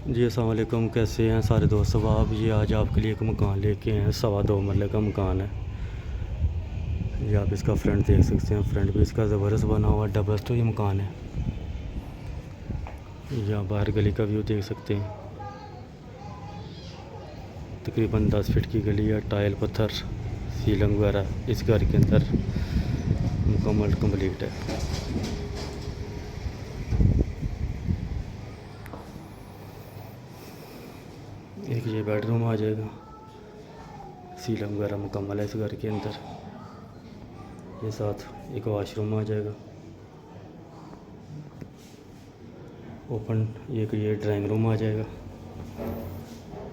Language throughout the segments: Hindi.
जी अस्सलाम वालेकुम, कैसे हैं सारे दोस्त। आप ये आज आपके लिए एक मकान लेके आए हैं। 2.25 मरले का मकान है। ये आप इसका फ्रंट देख सकते हैं। फ्रंट भी इसका ज़बरदस्त बना हुआ डबल स्टोरी मकान है। यहाँ बाहर गली का व्यू देख सकते हैं। तकरीबन 10 फीट की गली है। टाइल पत्थर सीलिंग वगैरह इस घर के अंदर मुकम्मल कंप्लीट है। एक ये बेडरूम आ जाएगा। सीलिंग वगैरह मुकम्मल है इस घर के अंदर। ये साथ एक वॉशरूम आ जाएगा। ओपन ये ड्राइंग रूम आ जाएगा।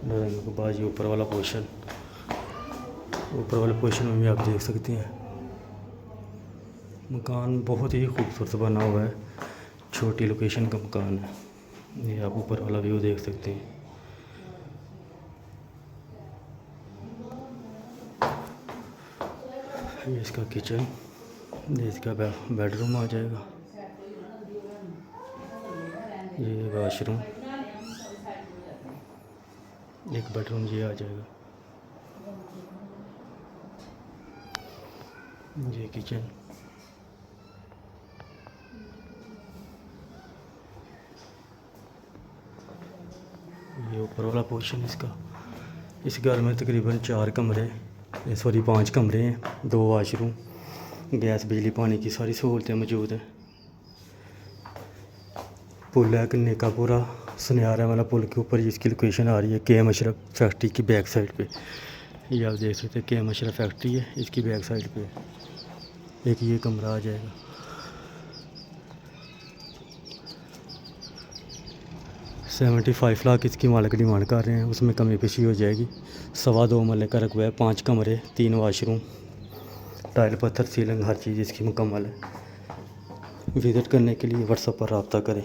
ड्राइंग रूम के बाद ये ऊपर वाला पोर्शन में भी आप देख सकते हैं। मकान बहुत ही खूबसूरत बना हुआ है। छोटी लोकेशन का मकान है। ये आप ऊपर वाला व्यू देख सकते हैं। ये इसका किचन, ये इसका बेडरूम आ जाएगा। ये वॉशरूम, एक बेडरूम ये आ जाएगा। ये किचन, ये ऊपर वाला पोर्शन इसका। इस घर में तकरीबन 4 कमरे, 5 कमरे हैं, 2 वाशरूम, गैस बिजली पानी की सारी सहूलतें मौजूद हैं। पुल है कन्ने का पूरा सुनियारा वाला। पुल के ऊपर इसकी लोकेशन आ रही है के अशरफ फैक्ट्री की बैक साइड पे। ये आप देख सकते हैं के अशरफ फैक्ट्री है, इसकी बैक साइड पे एक ये कमरा आ जाएगा। $75 लाख इसकी मालिक डिमांड कर रहे हैं, उसमें कमी पेशी हो जाएगी। 2.25 मरले का रकबा है, 5 कमरे, 3 वाशरूम, टाइल पत्थर सीलिंग हर चीज़ इसकी मुकम्मल है। विज़िट करने के लिए व्हाट्सएप पर रब्ता करें।